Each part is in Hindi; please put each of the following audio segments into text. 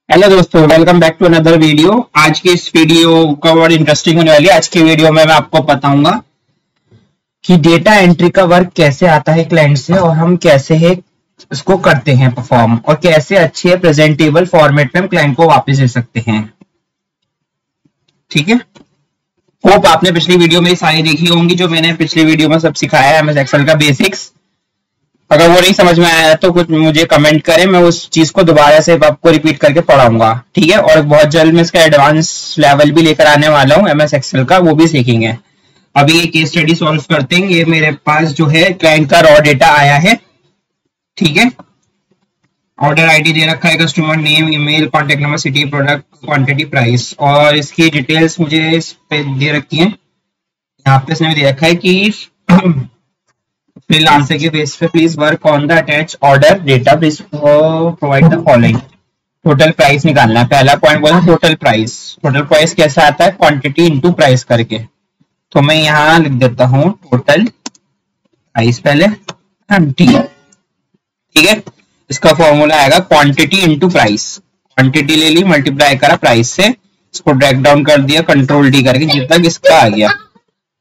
हेलो दोस्तों, welcome back to another video. आज की इस वीडियो का बहुत इंटरेस्टिंग होने वाली है। आज की वीडियो में मैं आपको बताऊंगा कि डेटा एंट्री का वर्क कैसे आता है क्लाइंट से और हम कैसे है इसको करते हैं परफॉर्म, और कैसे अच्छे प्रेजेंटेबल फॉर्मेट में हम क्लाइंट को वापस दे सकते हैं। ठीक है, होप आपने पिछली वीडियो में सारी देखी होंगी जो मैंने पिछली वीडियो में सब सिखाया है एमएस एक्सेल का बेसिक्स। अगर वो नहीं समझ में आया तो कुछ मुझे कमेंट करें, मैं उस चीज को दोबारा से आपको रिपीट करके पढ़ाऊंगा। ठीक है, और बहुत जल्द मैं इसका एडवांस लेवल भी लेकर आने वाला हूँ एमएस एक्सेल का, वो भी सीखेंगे। अभी ये केस स्टडी सॉल्व करते हैं। ये मेरे पास जो है क्लाइंट का रॉ डेटा आया है। ठीक है, ऑर्डर आईडी दे रखा है, customer name, email, contact number, city, product, quantity, price, और इसकी डिटेल्स मुझे इस पे दे रखी है। यहाँ पे इसने दे रखा है कि फ्रीलांसर के बेस पे please work on the attach order data, please provide the following. Total price निकालना है। पहला पॉइंट बोला टोटल प्राइस। टोटल प्राइस कैसा आता है? क्वांटिटी इनटू प्राइस करके। तो मैं यहाँ लिख देता हूँ टोटल प्राइस पहले टी। ठीक है, इसका फॉर्मूला आएगा क्वांटिटी इनटू प्राइस। क्वांटिटी ले ली, मल्टीप्लाई करा प्राइस से, इसको ड्रैग डाउन कर दिया कंट्रोल डी करके जितना तक इसका आ गया।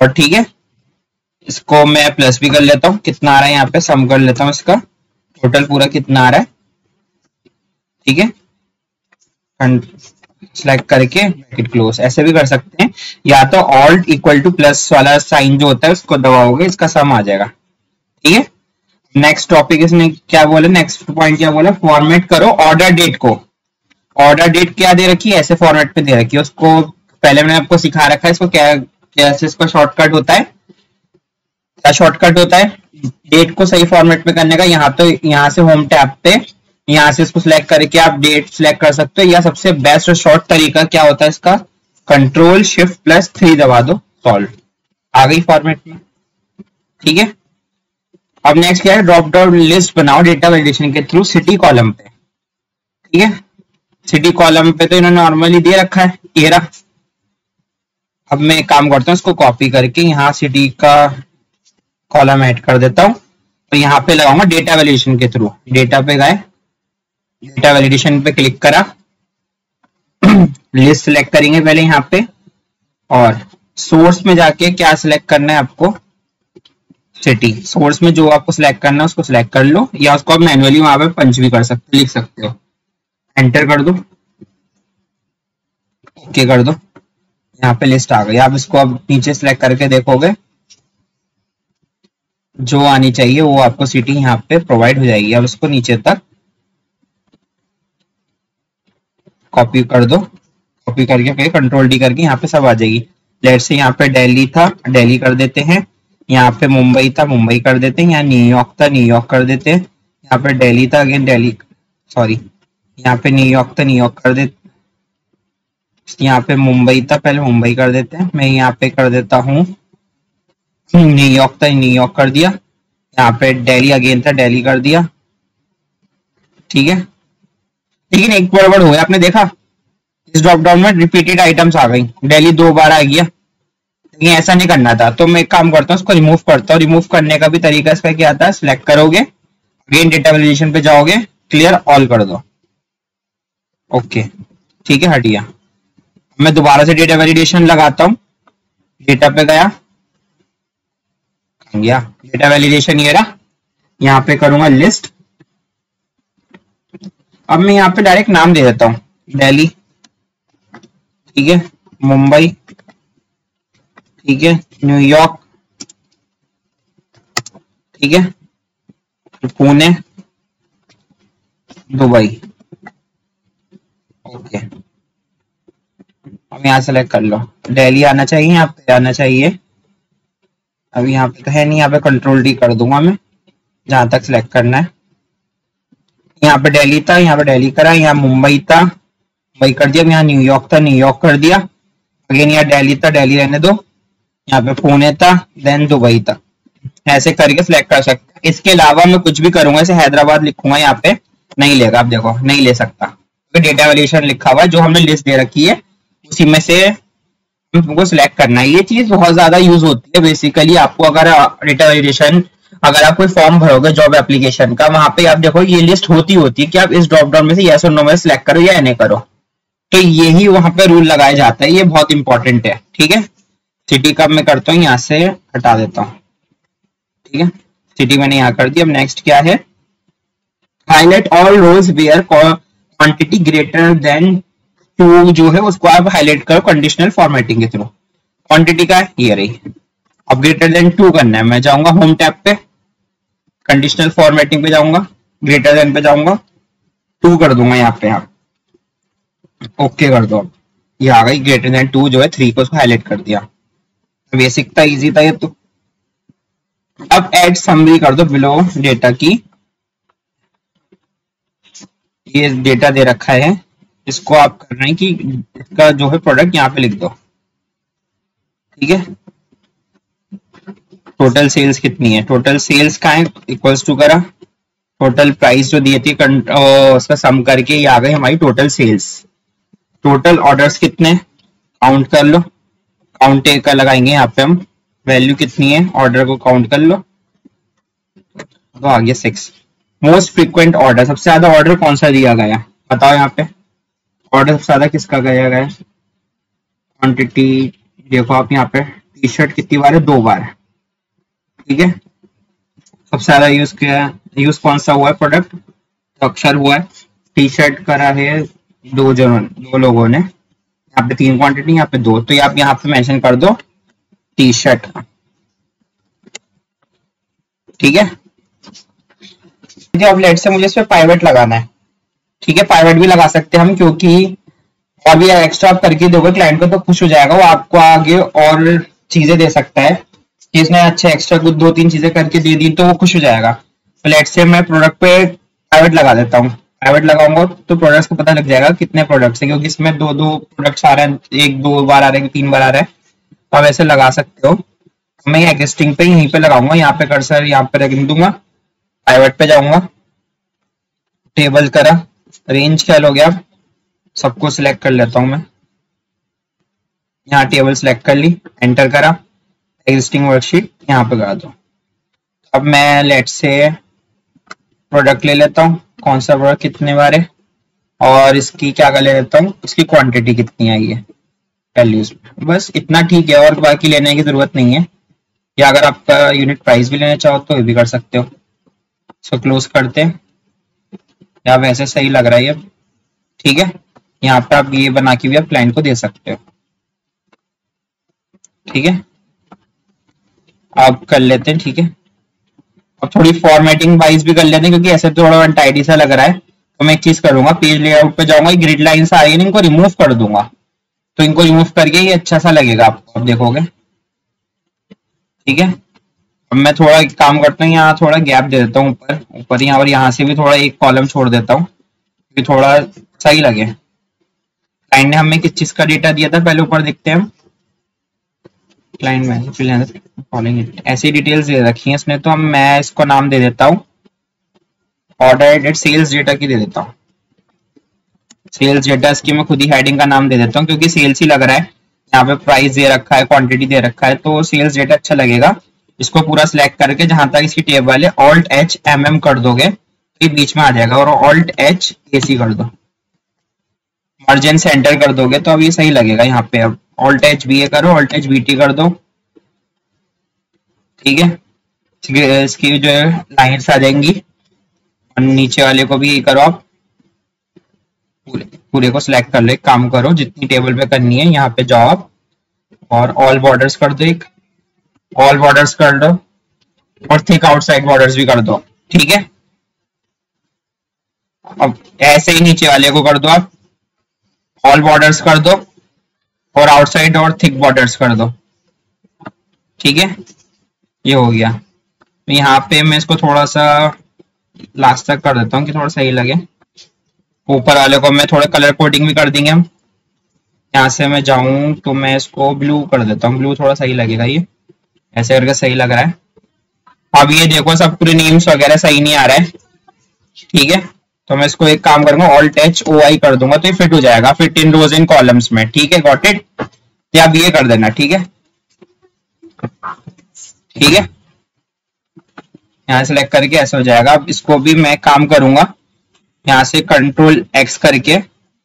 और ठीक है, इसको मैं प्लस भी कर लेता हूँ। कितना आ रहा है यहाँ पे सम कर लेता हूँ इसका, टोटल पूरा कितना आ रहा है। ठीक है, सिलेक्ट करके ब्रैकेट क्लोज, ऐसे भी कर सकते हैं, या तो ऑल्ट इक्वल टू प्लस वाला साइन जो होता है उसको दबाओगे, इसका सम आ जाएगा। ठीक है, नेक्स्ट टॉपिक इसने क्या बोला, नेक्स्ट पॉइंट क्या बोला, फॉर्मेट करो ऑर्डर डेट को। ऑर्डर डेट क्या दे रखी है, ऐसे फॉर्मेट पे दे रखी है। उसको पहले मैंने आपको सिखा रखा है इसको क्या कैसे इसका शॉर्टकट होता है। क्या शॉर्टकट होता है डेट को सही फॉर्मेट में करने का? यहाँ से होम टैब पे यहाँ से इसको सिलेक्ट करके आप डेट सिलेक्ट कर सकते हो, या सबसे बेस्ट और शॉर्ट तरीका क्या होता है इसका, कंट्रोल शिफ्ट प्लस 3 दबा दो, सॉल्व, आ गई फॉर्मेट में। ठीक है, अब नेक्स्ट क्या है, ड्रॉप डाउन लिस्ट बनाओ डेटा वैलिडेशन के थ्रू सिटी कॉलम पे। ठीक है, सिटी कॉलम पे तो इन्होंने नॉर्मली दे रखा है एरा। अब मैं एक काम करता हूँ, इसको कॉपी करके यहाँ सिटी का कॉलम ऐड कर देता हूं, तो यहाँ पे लगाऊंगा डेटा वैलिडेशन के थ्रू। डेटा पे गए, डेटा वैलिडेशन पे क्लिक करा, लिस्ट सिलेक्ट करेंगे पहले यहाँ पे, और सोर्स में जाके क्या सिलेक्ट करना है आपको, सिटी। सोर्स में जो आपको सिलेक्ट करना है उसको सिलेक्ट कर लो, या उसको आप मैन्युअली वहां पे पंच भी कर सकते, लिख सकते हो। एंटर कर दो, ओके कर दो, यहाँ पे लिस्ट आ गई। आप इसको अब नीचे सिलेक्ट करके देखोगे जो आनी चाहिए वो आपको सिटी यहाँ पे प्रोवाइड हो जाएगी। अब इसको नीचे तक कॉपी कर दो, कॉपी करके फिर कंट्रोल डी करके यहाँ पे सब आ जाएगी। लेट से यहाँ पे दिल्ली था, दिल्ली कर देते हैं। यहाँ पे मुंबई था, मुंबई कर देते हैं। यहाँ न्यूयॉर्क था, न्यूयॉर्क कर देते हैं। यहाँ पे दिल्ली था, अगेन दिल्ली, सॉरी यहाँ पे न्यूयॉर्क था, न्यूयॉर्क कर देते। यहाँ पे मुंबई था, पहले मुंबई कर देते हैं। मैं यहाँ पे कर देता हूँ न्यूयॉर्क था, न्यूयॉर्क कर दिया। यहाँ पे दिल्ली अगेन था, दिल्ली कर दिया। ठीक है, लेकिन एक गड़बड़ हो गया, आपने देखा इस ड्रॉप डाउन में रिपीटेड आइटम्स आ गई, दिल्ली 2 बार आ गया, लेकिन ऐसा नहीं करना था। तो मैं एक काम करता हूँ, इसको रिमूव करता हूँ। रिमूव करने का भी तरीका इसका क्या आता है, सिलेक्ट करोगे, अगेन डेटा वैलिडेशन पे जाओगे, क्लियर ऑल कर दो, ओके। ठीक है, हट गया। मैं दोबारा से डेटा वैलिडेशन लगाता हूँ, डेटा पे गया, डेटा वैलिडेशन ये रहा। यहाँ पे करूंगा लिस्ट। अब मैं यहाँ पे डायरेक्ट नाम दे देता हूँ, दिल्ली। ठीक है, मुंबई, ठीक है, न्यूयॉर्क, ठीक है, पुणे, दुबई, ओके। अब यहाँ सेलेक्ट कर लो, दिल्ली आना चाहिए, यहाँ पे आना चाहिए। अब यहाँ पे तो है नहीं, यहाँ पे कंट्रोल डी कर दूंगा मैं, जहां तक सिलेक्ट करना है। यहाँ पे दिल्ली था, यहाँ पे दिल्ली करा, यहाँ मुंबई था, मुंबई कर दिया। यहाँ न्यूयॉर्क था, न्यूयॉर्क कर दिया। अगेन यहाँ दिल्ली था, दिल्ली रहने दो। यहाँ पे पुणे था, देन दुबई था। ऐसे करके सिलेक्ट कर सकते हैं। इसके अलावा मैं कुछ भी करूंगा, ऐसे हैदराबाद लिखूंगा, यहाँ पे नहीं लेगा। आप देखो नहीं ले सकता, क्योंकि डेटा वैलिडेशन लिखा हुआ है, जो हमने लिस्ट दे रखी है उसी में से हमको सिलेक्ट करना है। ये चीज बहुत ज्यादा यूज होती है बेसिकली। आपको अगर डेटा वैलिडेशन अगर आप कोई फॉर्म भरोगे जॉब एप्लीकेशन का, वहां पे आप देखो ये लिस्ट होती है कि आप इस ड्रॉप डाउन में से यस और नो में सिलेक्ट करो या नहीं करो। तो यही वहां पे रूल लगाया जाता है, ये बहुत इंपॉर्टेंट है। ठीक है, सिटी का मैं करता हूँ, यहाँ से हटा देता हूँ। ठीक है, सिटी मैंने यहाँ कर दी। अब नेक्स्ट क्या है, highlight all rows where quantity greater than 2 जो है उसको आप हाईलाइट करो कंडीशनल फॉर्मेटिंग के थ्रू। क्वांटिटी का है ये रही, अब ग्रेटर देन 2 करना है। मैं जाऊंगा होम टैब पे, कंडीशनल फॉर्मेटिंग पे जाऊंगा, ग्रेटर देन पे जाऊंगा, 2 कर दूंगा यहाँ पे। आप ओके कर दो, ये आ गई ग्रेटर देन 2 जो है 3 को उसको हाईलाइट कर दिया। बेसिक था, इजी था ये तो। अब एड समरी कर दो बिलो डेटा की, ये डेटा दे रखा है, इसको आप कर रहे हैं कि इसका जो है प्रोडक्ट यहाँ पे लिख दो। ठीक है, टोटल सेल्स कितनी है, टोटल सेल्स का है इक्वल्स टू करा टोटल प्राइस जो दी थी उसका सम करके ये आ गई हमारी टोटल सेल्स। टोटल ऑर्डर्स कितने काउंट कर लो, काउंट का लगाएंगे यहाँ पे हम, वैल्यू कितनी है ऑर्डर को काउंट कर लो, तो आ गया 6। मोस्ट फ्रीक्वेंट ऑर्डर, सबसे ज्यादा ऑर्डर कौन सा दिया गया बताओ। यहाँ पे ऑर्डर सबसे ज्यादा किसका गया गया, क्वांटिटी देखो आप यहाँ पे, टी शर्ट कितनी बार है, 2 बार। ठीक है, सबसे ज्यादा यूज किया, यूज कौन सा हुआ है प्रोडक्ट, तो अक्षर हुआ है। टी शर्ट करा है 2 लोगों ने, यहाँ पे 3 क्वांटिटी, यहाँ पे 2, तो ये आप यहाँ पे मेंशन कर दो टी शर्ट। ठीक है, अब लेट से मुझे इस पे पाइवट लगाना है। ठीक है, पाइवट भी लगा सकते हैं हम, क्योंकि और भी एक्स्ट्रा आप करके दोगे क्लाइंट को तो खुश हो जाएगा, वो आपको आगे और चीजें दे सकता है कि इसने अच्छे एक्स्ट्रा कुछ 2-3 चीजें करके दे दी तो वो खुश हो जाएगा। तो लेट से मैं प्रोडक्ट पे पाइवट लगा देता हूँ, पाइवट लगाऊंगा तो प्रोडक्ट्स को पता लग जाएगा कितने प्रोडक्ट्स है, क्योंकि इसमें 2 प्रोडक्ट्स आ रहे हैं, 1-2 बार आ रहे हैं, 3 बार आ रहे हैं, तो आप ऐसे लगा सकते हो। मैं एग्जिस्टिंग पे यहीं पे लगाऊंगा, यहाँ पे कर्सर यहाँ पे रख दूंगा, पाइवट पे जाऊंगा, टेबल करा, रेंज क्या हो गया, सबको सिलेक्ट कर लेता हूं मैं, यहाँ टेबल सिलेक्ट कर ली, एंटर करा, एग्जिस्टिंग वर्कशीट यहाँ पे करा दो। अब मैं लेट से प्रोडक्ट ले लेता हूँ, कौन सा प्रोडक्ट कितने बार है, और इसकी क्या कर ले लेता हूँ, इसकी क्वांटिटी कितनी आई है वैल्यूज, बस इतना ठीक है, और बाकी लेने की जरूरत नहीं है। या अगर आपका यूनिट प्राइस भी लेना चाहो तो ये भी कर सकते हो। इसको क्लोज करते हैं, या वैसे सही लग रहा है ये। ठीक है, यहाँ पे आप ये बना के भी आप क्लाइंट को दे सकते हो। ठीक है, आप कर लेते हैं। ठीक है, अब थोड़ी फॉर्मेटिंग वाइज भी कर लेते हैं, क्योंकि ऐसे थोड़ा अनटाइडी सा लग रहा है। तो मैं एक चीज करूंगा, पेज लेआउट पे जाऊंगा, ग्रिड लाइंस आ रही है, इनको रिमूव कर दूंगा, तो इनको रिमूव करके ये अच्छा सा लगेगा आपको, आप देखोगे। ठीक है, अब मैं थोड़ा एक काम करता हूँ, यहाँ थोड़ा गैप दे देता हूँ ऊपर ऊपर, यहाँ और यहाँ से भी थोड़ा एक कॉलम छोड़ देता हूँ, क्योंकि थोड़ा सही लगे। क्लाइंट ने हमें किस चीज का डेटा दिया था, पहले ऊपर देखते हैं हम। क्लाइंट में ऐसी डिटेल्स दे रखी है इसने, तो मैं इसको नाम दे देता हूँ ऑर्डर एडेड सेल्स डेटा की दे देता हूँ। सेल्स डेटा इसकी मैं खुद ही हेडिंग का नाम दे देता हूँ, क्योंकि सेल्स ही लग रहा है, यहाँ पे प्राइस दे रखा है, क्वांटिटी दे रखा है, तो सेल्स डेटा अच्छा लगेगा। इसको पूरा सिलेक्ट करके जहां तक इसकी टेबल है ऑल्ट एच MM कर दोगे तो बीच में आ जाएगा, और ऑल्ट एच AC कर दो, मार्जिन से एंटर कर दोगे तो अब ये सही लगेगा। यहाँ पे अब ऑल्ट एच BA करो, ऑल्ट एच BT कर दो। ठीक है, इसकी जो है लाइन्स आ जाएंगी, और नीचे वाले को भी करो आप, पूरे को सिलेक्ट कर लो। एक काम करो, जितनी टेबल पे करनी है यहाँ पे जाओ आप, और ऑल बॉर्डर्स कर दो, एक ऑल बॉर्डर्स कर दो, और थिक आउटसाइड बॉर्डर्स भी कर दो। ठीक है, अब ऐसे ही नीचे वाले को कर दो आप, ऑल बॉर्डर्स कर दो, और आउटसाइड और थिक बॉर्डर्स कर दो। ठीक है, ये हो गया। यहाँ पे मैं इसको थोड़ा सा लास्ट तक कर देता हूँ कि थोड़ा सही लगे। ऊपर वाले को मैं थोड़ा कलर कोडिंग भी कर देंगे हम। यहाँ से मैं जाऊं तो मैं इसको ब्लू कर देता हूँ, ब्लू थोड़ा सही लगेगा, ये ऐसे करके सही लग रहा है। अब ये देखो सब पूरे नेम्स वगैरह सही नहीं आ रहा है। ठीक है, तो मैं इसको एक काम करूंगा, ऑल्ट एच OI कर दूंगा तो ये फिट हो जाएगा, fit in rose in columns में। ठीक है, गॉट इट, या अब ये कर देना। ठीक है, ठीक है, यहाँ सेलेक्ट करके ऐसे हो जाएगा। अब इसको भी मैं काम करूंगा, यहाँ से कंट्रोल एक्स करके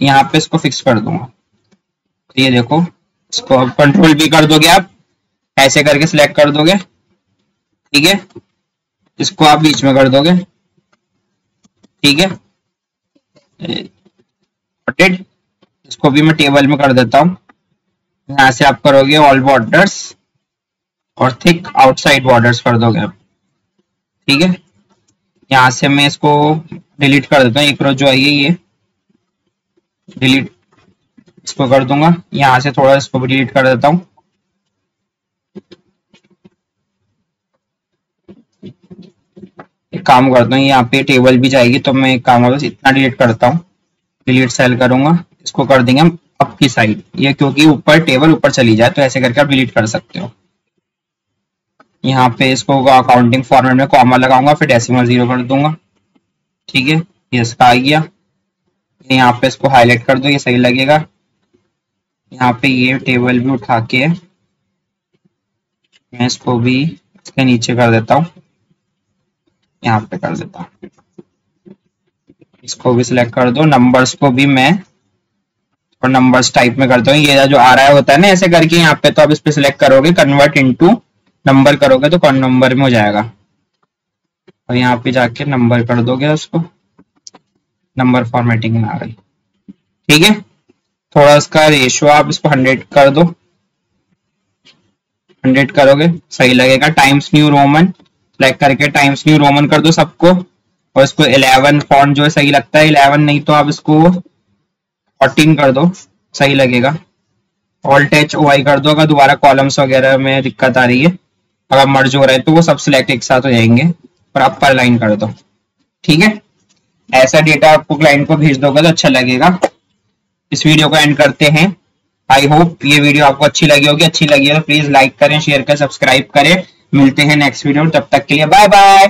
यहाँ पे इसको फिक्स कर दूंगा। तो ये देखो, इसको अब कंट्रोल भी कर दोगे आप, ऐसे करके सिलेक्ट कर दोगे, ठीक है। इसको आप बीच में कर दोगे, ठीक है। इसको भी मैं टेबल में कर देता हूँ। यहाँ से आप करोगे ऑल बॉर्डर्स और थिक आउटसाइड बॉर्डर्स कर दोगे आप, ठीक है। यहाँ से मैं इसको डिलीट कर देता हूँ, एक रो जो है ये डिलीट इसको कर दूंगा। यहाँ से थोड़ा इसको भी डिलीट कर देता हूँ। एक काम करता हूँ, यहाँ पे टेबल भी जाएगी तो मैं एक काम करता हूँ, इतना डिलीट करता हूँ, डिलीट सेल करूंगा, इसको कर देंगे हम अप की साइड, ये क्योंकि ऊपर टेबल ऊपर चली जाए, तो ऐसे करके आप डिलीट कर सकते हो। यहाँ पे इसको अकाउंटिंग फॉर्मेट में कॉमा लगाऊंगा, फिर डेसिमल 0 कर दूंगा, ठीक है। ये इसका आ गया। यहाँ पे इसको हाईलाइट कर दो, ये सही लगेगा। यहाँ पे ये टेबल भी उठा के मैं इसको भी इसके नीचे कर देता हूँ, यहाँ पे कर देता हूँ। इसको भी सिलेक्ट कर दो। नंबर्स को भी मैं और नंबर्स टाइप में करता हूँ, ये जो आ रहा है होता है ना ऐसे करके, यहाँ पे तो आप इस पे सिलेक्ट करोगे, कन्वर्ट इनटू नंबर करोगे तो कौन नंबर में हो जाएगा, और यहाँ पे जाके नंबर कर दोगे, उसको नंबर फॉर्मेटिंग में आ गई, ठीक है। थोड़ा इसका रेशियो आप इसको 100 कर दो, 100 करोगे सही लगेगा। टाइम्स न्यू रोमन सिलेक्ट करके टाइम्स न्यू रोमन कर दो सबको, और इसको 11 फॉन्ट जो है सही लगता है, 11 नहीं तो आप इसको 14 कर दो, सही लगेगा। ऑल्ट एच ओ आई कर दो अगर दोबारा कॉलम्स वगैरह में दिक्कत आ रही है, अगर मर्ज हो रहा है तो वो सब सिलेक्ट एक साथ हो जाएंगे, और आप पर लाइन कर दो, ठीक है। ऐसा डेटा आपको क्लाइंट को भेज दोगे तो अच्छा लगेगा। इस वीडियो को एंड करते हैं। आई होप ये वीडियो आपको अच्छी लगी होगी, अच्छी लगी है तो प्लीज लाइक करें, शेयर करें, सब्सक्राइब करें। मिलते हैं नेक्स्ट वीडियो, तब तक के लिए बाय बाय।